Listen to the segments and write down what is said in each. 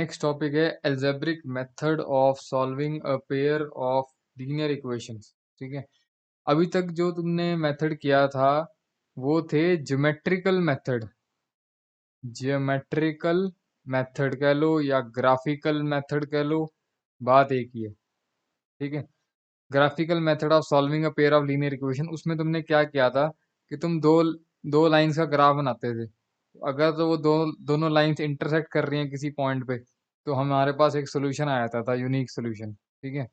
Next topic है algebraic method of solving a pair of linear equations. ठीक है, अभी तक जो तुमने मेथड किया था वो थे ज्योमेट्रिकल मेथड। ज्योमेट्रिकल मेथड कह लो या ग्राफिकल मेथड कह लो, बात एक ही है। ठीक है, graphical method of solving a pair of linear equation, उसमें तुमने क्या किया था कि तुम दो दो लाइंस का ग्राफ बनाते थे। अगर तो वो दोनों लाइंस इंटरसेक्ट कर रही हैं किसी पॉइंट पे, तो हमारे पास एक सोल्यूशन आ जाता था, यूनिक सोल्यूशन। ठीक है,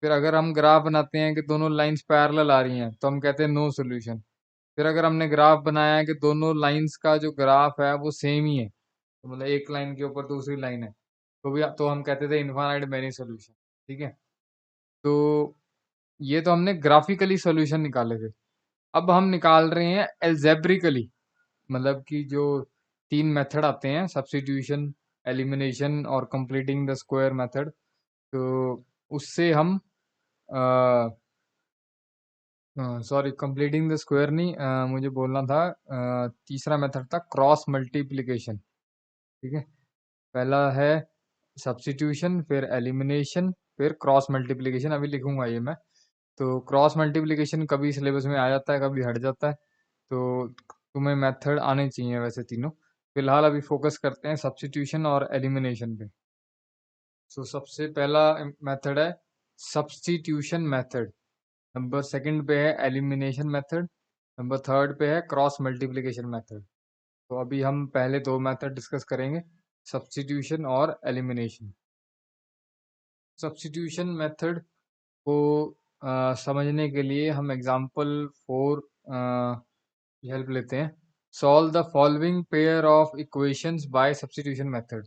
फिर अगर हम ग्राफ बनाते हैं कि दोनों लाइंस पैरेलल आ रही हैं, तो हम कहते हैं नो सोल्यूशन। फिर अगर हमने ग्राफ बनाया है कि दोनों लाइंस का जो ग्राफ है वो सेम ही है, तो मतलब एक लाइन के ऊपर दूसरी लाइन है, तो हम कहते थे इनफाइनाइट मैनी सोल्यूशन। ठीक है, तो ये तो हमने ग्राफिकली सॉल्यूशन निकाले थे। अब हम निकाल रहे हैं एल्जेब्रिकली, मतलब कि जो तीन मेथड आते हैं, सब्स्टिट्यूशन, एलिमिनेशन और कंप्लीटिंग द स्क्वायर मेथड। तो उससे हम सॉरी, कंप्लीटिंग द स्क्वायर नहीं, मुझे बोलना था तीसरा मेथड था क्रॉस मल्टीप्लिकेशन। ठीक है, पहला है सब्स्टिट्यूशन, फिर एलिमिनेशन, फिर क्रॉस मल्टीप्लिकेशन। अभी लिखूंगा ये मैं। तो क्रॉस मल्टीप्लिकेशन कभी सिलेबस में आ जाता है, कभी हट जाता है, तो तुम्हें मेथड आने चाहिए वैसे तीनों। फिलहाल अभी फोकस करते हैं सब्स्टिट्यूशन और एलिमिनेशन पे। तो सबसे पहला मेथड है सब्स्टिट्यूशन मेथड, नंबर सेकंड पे है एलिमिनेशन मेथड, नंबर थर्ड पे है क्रॉस मल्टीप्लिकेशन मेथड। तो अभी हम पहले दो मेथड डिस्कस करेंगे, सब्स्टिट्यूशन और एलिमिनेशन। सब्स्टिट्यूशन मेथड को समझने के लिए हम एग्जांपल 4 की हेल्प लेते हैं। Solve the following pair of equations bye substitution method.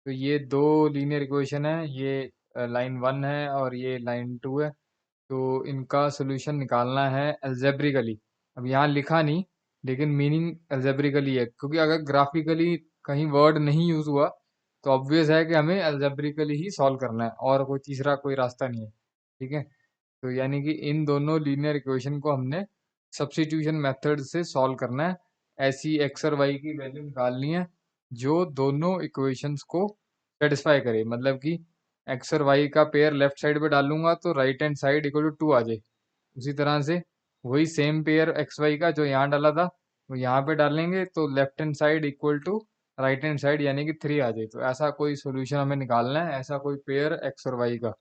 तो ये दो लीनियर इक्वेशन है, ये लाइन 1 है और ये लाइन 2 है। तो इनका सोल्यूशन निकालना है अलजेब्रिकली। अब यहाँ लिखा नहीं, लेकिन मीनिंग अलजेब्रिकली है, क्योंकि अगर ग्राफिकली कहीं वर्ड नहीं यूज हुआ तो ऑब्वियस है कि हमें अलजेब्रिकली ही सॉल्व करना है, और कोई तीसरा कोई रास्ता नहीं है। ठीक है, तो यानी कि इन दोनों लीनियर इक्वेशन को हमने सब्स्टिट्यूशन मेथड से सॉल्व करना है। ऐसी एक्स और वाई की वैल्यू निकालनी है जो दोनों इक्वेशंस को सेटिस्फाई करे, मतलब कि एक्स और वाई का पेयर लेफ्ट साइड पे डालूंगा तो right hand side equal to 2 आ जाए। उसी तरह से वही सेम पेयर एक्स वाई का जो यहाँ डाला था वो यहाँ पे डालेंगे तो left hand side equal to right hand side यानी कि 3 आ जाए। तो ऐसा कोई सोल्यूशन हमें निकालना है, ऐसा कोई पेयर एक्स और वाई का।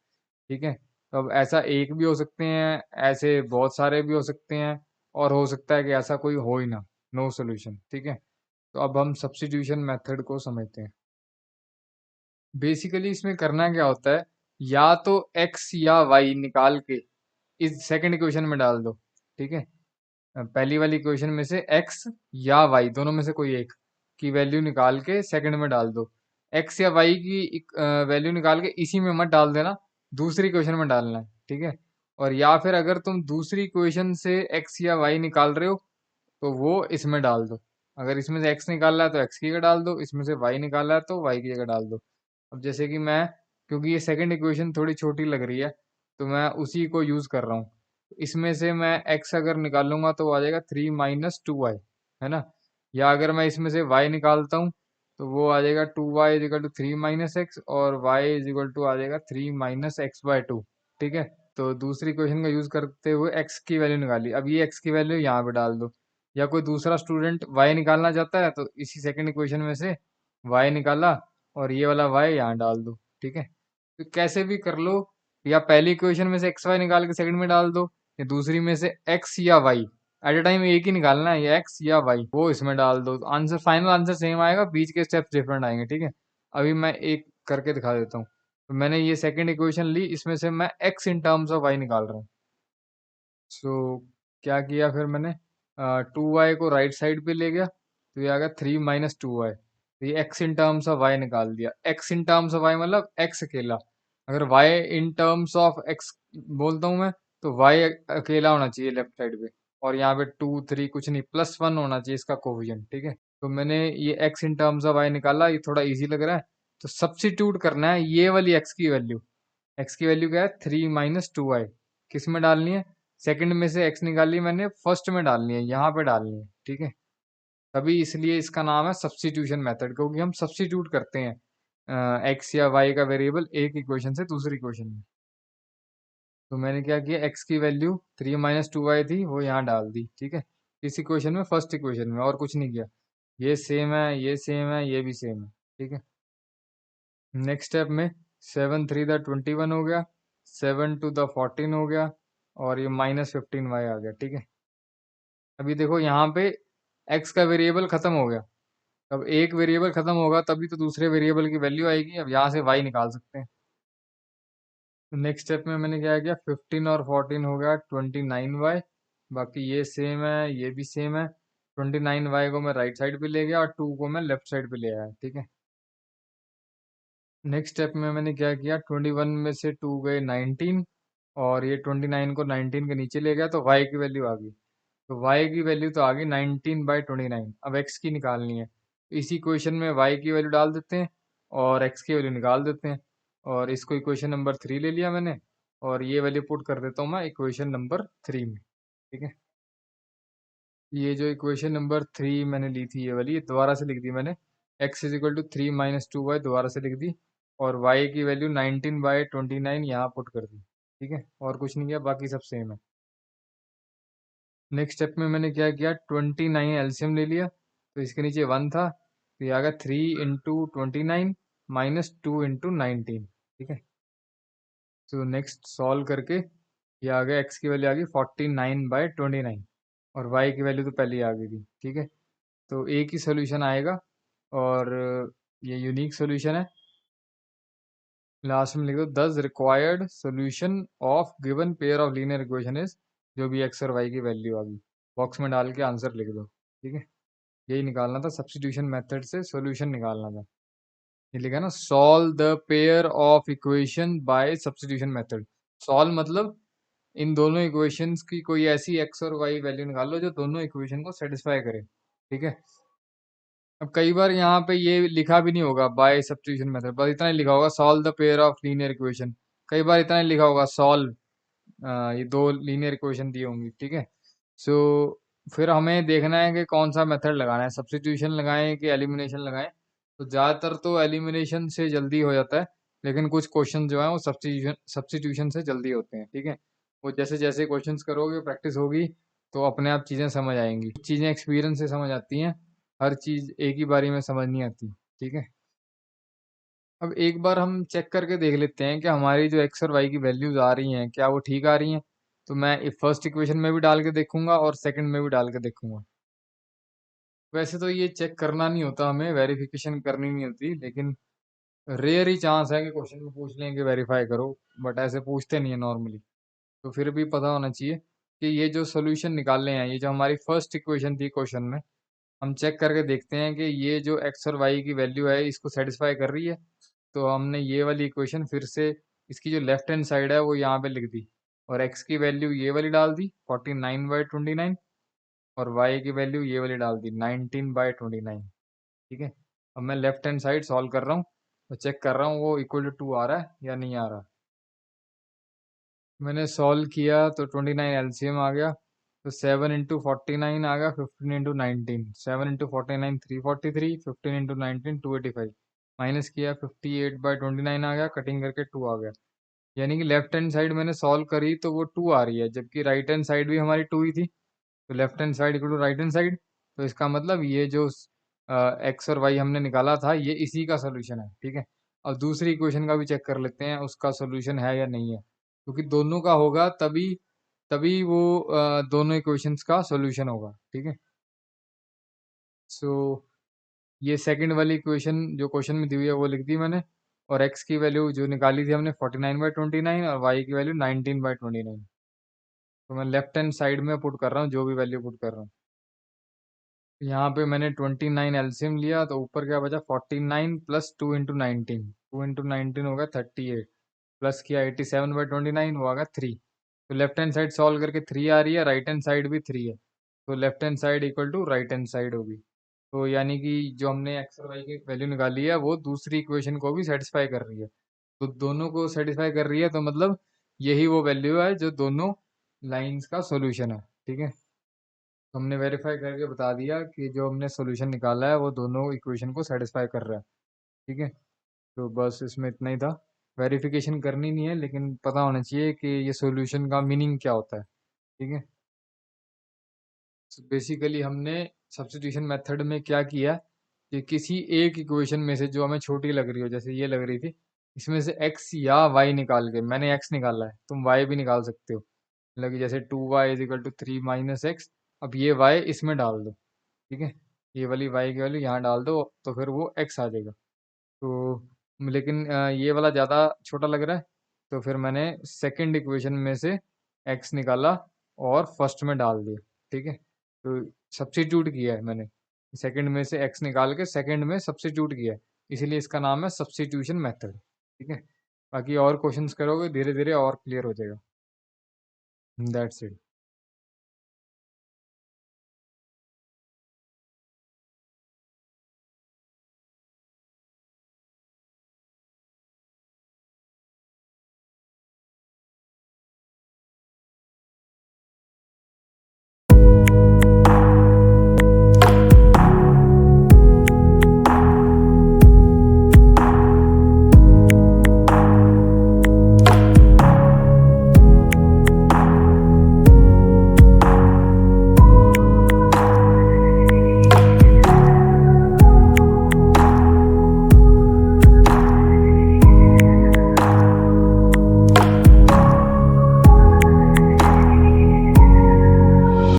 ठीक है, तो अब ऐसा एक भी हो सकते हैं, ऐसे बहुत सारे भी हो सकते हैं, और हो सकता है कि ऐसा कोई हो ही ना, नो सोल्यूशन। ठीक है, तो अब हम सब्स्टिट्यूशन मेथड को समझते हैं। बेसिकली इसमें करना क्या होता है, या तो x या y निकाल के इस सेकंड इक्वेशन में डाल दो। ठीक है, पहली वाली इक्वेशन में से x या y दोनों में से कोई एक की वैल्यू निकाल के सेकंड में डाल दो। x या y की वैल्यू निकाल के इसी में मत डाल देना, दूसरी इक्वेशन में डालना है। ठीक है, और या फिर अगर तुम दूसरी इक्वेशन से x या y निकाल रहे हो तो वो इसमें डाल दो। अगर इसमें से x निकालना है तो x की जगह डाल दो, इसमें से y निकालना है तो y की जगह डाल दो। अब जैसे कि मैं, क्योंकि ये सेकंड इक्वेशन थोड़ी छोटी लग रही है तो मैं उसी को यूज कर रहा हूँ। इसमें से मैं x अगर निकालूंगा तो वो आ जाएगा 3 माइनस 2y, है ना। या अगर मैं इसमें से y निकालता हूँ तो वो आ जाएगा 2y is equal to 3 minus x, और y इज इक्वल टू आ जाएगा 3 माइनस एक्स बाय 2। ठीक है, तो दूसरी इक्वेशन का यूज करते हुए x की वैल्यू निकाली, अब ये x की वैल्यू यहाँ पे डाल दो। या कोई दूसरा स्टूडेंट y निकालना चाहता है तो इसी सेकंड इक्वेशन में से y निकाला और ये वाला y यहाँ डाल दो। ठीक है, तो कैसे भी कर लो, या पहली इक्वेशन में से एक्स वाई निकाल के सेकंड में डाल दो, या दूसरी में से एक्स या वाई, एट ए टाइम एक ही निकालना है, या एक्स या वाई, वो इसमें डाल दो। आंसर, फाइनल आंसर सेम आएगा, बीच के स्टेप्स डिफरेंट आएंगे। ठीक है, अभी मैं एक करके दिखा देता हूँ। तो मैंने ये सेकंड इक्वेशन ली, इसमें से मैं x in terms of y निकाल रहा हूँ। सो क्या किया फिर मैंने, 2y को राइट साइड पे ले गया तो ये आ गया 3 माइनस 2y। तो ये x in terms of y निकाल दिया। x in terms of y मतलब x अकेला। अगर y in terms of x बोलता हूँ मैं, तो y अकेला होना चाहिए लेफ्ट साइड पे, और यहाँ पे 2 3 कुछ नहीं, +1 होना चाहिए इसका कोफिशिएंट। ठीक है, तो मैंने ये x in terms of y निकाला, ये थोड़ा इजी लग रहा है, तो सब्स्टिट्यूट करना है ये वाली x की वैल्यू। x की वैल्यू क्या है, 3 माइनस 2y, किस में डालनी है, सेकंड में से x निकाली मैंने, फर्स्ट में डालनी है, यहाँ पे डालनी है। ठीक है, तभी इसलिए इसका नाम है सब्स्टिट्यूशन मेथड, क्योंकि हम सब्स्टिट्यूट करते हैं। एक्स या वाई का वेरिएबल एक इक्वेशन से दूसरी इक्वेशन में। तो मैंने क्या किया, एक्स की वैल्यू 3 - 2y थी, वो यहाँ डाल दी, ठीक है, इस इक्वेशन में, फर्स्ट इक्वेशन में, और कुछ नहीं किया। ये सेम है, ये सेम है, ये भी सेम है, ठीक है। नेक्स्ट स्टेप में 7 × 3 = 21 हो गया, 7 × 2 = 14 हो गया, और ये -15y आ गया, ठीक है। अभी देखो यहाँ पे x का वेरिएबल खत्म हो गया। अब एक वेरिएबल खत्म होगा तभी तो दूसरे वेरिएबल की वैल्यू आएगी। अब यहाँ से y निकाल सकते हैं। तो नेक्स्ट स्टेप में मैंने क्या किया, 15 और 14 हो गया 29y। बाकी ये सेम है, ये भी सेम है। 29y को मैं राइट साइड पे ले गया और 2 को मैं लेफ्ट साइड पे ले आया, ठीक है। नेक्स्ट स्टेप में मैंने क्या किया, 21 में से 2 गए 19, और ये 29 को 19 के नीचे ले गया, तो y की वैल्यू आ गई। तो y की वैल्यू तो आ गई 19/29। अब x की निकालनी है, तो इसी इक्वेशन में y की वैल्यू डाल देते हैं और x की वैल्यू निकाल देते हैं। और इसको इक्वेशन नंबर 3 ले लिया मैंने, और ये वैल्यू पुट कर देता हूँ मैं इक्वेशन नंबर 3 में, ठीक है। ये जो इक्वेशन नंबर 3 मैंने ली थी, ये वाली, ये दोबारा से लिख दी मैंने। x = 3 - 2y दोबारा से लिख दी, और y की वैल्यू 19/29 यहाँ पुट कर दी, ठीक है। और कुछ नहीं किया, बाकी सब सेम है। नेक्स्ट स्टेप में मैंने क्या किया, 29 एलसीएम ले लिया, तो इसके नीचे 1 था, तो ये आ गया 3 × 29 - 2 × 19, ठीक है। तो नेक्स्ट सॉल्व करके ये आ गया, x की वैल्यू आ गई 49/29, और y की वैल्यू तो पहले ही आ गई थी, ठीक है। तो एक ही सोल्यूशन आएगा, और ये यूनिक सोल्यूशन है। लास्ट में लिख दो, दस required solution of given pair of linear equation is, जो भी x और y की वैल्यू आ गई बॉक्स में डाल के आंसर लिख दो, ठीक है। यही निकालना था, सब्स्टिट्यूशन मेथड से सॉल्यूशन निकालना था। ये लिखा ना, solve the pair of equation by substitution method. Solve मतलब इन दोनों इक्वेशंस की कोई ऐसी x और y वैल्यू निकाल लो जो दोनों इक्वेशन को सेटिस्फाई करे, ठीक है। अब कई बार यहाँ पे ये लिखा भी नहीं होगा बाय सब्स्टिट्यूशन मेथड, बस इतना ही लिखा होगा solve the pair of linear equation. कई बार इतना ही लिखा होगा सॉल्व, ये दो लीनियर इक्वेशन दी होंगी, ठीक है। सो फिर हमें देखना है कि कौन सा मेथड लगाना है, सब्स्टिट्यूशन लगाएं कि एलिमिनेशन लगाएं। तो ज़्यादातर तो एलिमिनेशन से जल्दी हो जाता है, लेकिन कुछ क्वेश्चन जो है वो सब्स्टिट्यूशन से जल्दी होते हैं, ठीक है। वो जैसे जैसे क्वेश्चंस करोगे, प्रैक्टिस होगी, तो अपने आप चीज़ें समझ आएंगी। चीज़ें एक्सपीरियंस से समझ आती हैं, हर चीज़ एक ही बारी में समझ नहीं आती, ठीक है। अब एक बार हम चेक करके देख लेते हैं कि हमारी जो एक्स और वाई की वैल्यूज आ रही हैं, क्या वो ठीक आ रही हैं। तो मैं फर्स्ट इक्वेशन में भी डाल के देखूंगा और सेकंड में भी डाल के देखूंगा। वैसे तो ये चेक करना नहीं होता, हमें वेरिफिकेशन करनी नहीं होती, लेकिन रेयर ही चांस है कि क्वेश्चन में पूछ लें कि वेरीफाई करो, बट ऐसे पूछते नहीं है नॉर्मली। तो फिर भी पता होना चाहिए कि ये जो सोल्यूशन निकाले हैं, ये जो हमारी फर्स्ट इक्वेशन थी क्वेश्चन में, हम चेक करके देखते हैं कि ये जो एक्स और वाई की वैल्यू है इसको सेटिस्फाई कर रही है। तो हमने ये वाली इक्वेशन फिर से, इसकी जो लेफ्ट हैंड साइड है वो यहाँ पे लिख दी, और x की वैल्यू ये वाली डाल दी 49/29, और y की वैल्यू ये वाली डाल दी 19/29, ठीक है। अब मैं लेफ्ट हैंड साइड सॉल्व कर रहा हूँ, तो चेक कर रहा हूँ वो इक्वल टू 2 आ रहा है या नहीं आ रहा। मैंने सॉल्व किया तो 29 एलसीएम आ गया, तो 7 × 49 आ गया 15 × 19, 7 × 49 343, 15 × 19 285, माइनस किया 58/29 आ गया, कटिंग करके 2 आ गया। यानी कि लेफ्ट हैंड साइड मैंने सॉल्व करी तो वो 2 आ रही है, जबकि राइट हैंड साइड भी हमारी 2 ही थी। तो left hand side equal to right hand side, तो इसका मतलब ये जो एक्स और वाई हमने निकाला था ये इसी का सोल्यूशन है, ठीक है। अब दूसरी इक्वेशन का भी चेक कर लेते हैं उसका सोल्यूशन है या नहीं है, क्योंकि दोनों का होगा तभी तभी वो दोनों इक्वेशंस का सोल्यूशन होगा, ठीक है। सो ये सेकंड वाली इक्वेशन जो क्वेश्चन में दी हुई है वो लिख दी मैंने, और x की वैल्यू जो निकाली थी हमने 49/29, और y की वैल्यू 19/29। तो मैं लेफ्ट हैंड साइड में पुट कर रहा हूँ जो भी वैल्यू पुट कर रहा हूँ। यहाँ पे मैंने 29 एलसीएम लिया, तो ऊपर क्या बचा, 49 + 2 × 19, 2 × 19 होगा 38, प्लस किया 87/29, वो आ गया 3। तो लेफ्ट हैंड साइड सॉल्व करके 3 आ रही है, राइट हैंड साइड भी 3 है, तो left hand side equal to right hand side होगी। तो यानी कि जो हमने एक्स और वाई की वैल्यू निकाली है वो दूसरी इक्वेशन को भी सेटिस्फाई कर रही है। तो दोनों को सेटिस्फाई कर रही है, तो मतलब यही वो वैल्यू है जो दोनों लाइंस का सॉल्यूशन है, ठीक है। तो हमने वेरीफाई करके बता दिया कि जो हमने सॉल्यूशन निकाला है वो दोनों इक्वेशन को सेटिस्फाई कर रहा है, ठीक है। तो बस इसमें इतना ही था। वेरिफिकेशन करनी नहीं है, लेकिन पता होना चाहिए कि ये सॉल्यूशन का मीनिंग क्या होता है। ठीक है। तो बेसिकली हमने सब्स्टिट्यूशन मेथड में क्या किया कि किसी एक इक्वेशन में से जो हमें छोटी लग रही हो, जैसे ये लग रही थी, इसमें से x या y निकाल के, मैंने x निकाला है, तुम y भी निकाल सकते हो। मतलब कि जैसे 2y is equal to 3 minus x, अब ये y इसमें डाल दो। ठीक है। ये वाली y की वैल्यू यहाँ डाल दो, तो फिर वो x आ जाएगा। तो लेकिन ये वाला ज़्यादा छोटा लग रहा है, तो फिर मैंने सेकंड इक्वेशन में से x निकाला और फर्स्ट में डाल दिया। ठीक है। तो सब्स्टिट्यूट किया है मैंने, सेकंड में से x निकाल के सेकंड में सब्स्टिट्यूट किया है, इसीलिए इसका नाम है सब्स्टिट्यूशन मेथड। ठीक है। बाकी और क्वेश्चंस करोगे धीरे धीरे और क्लियर हो जाएगा। That's it.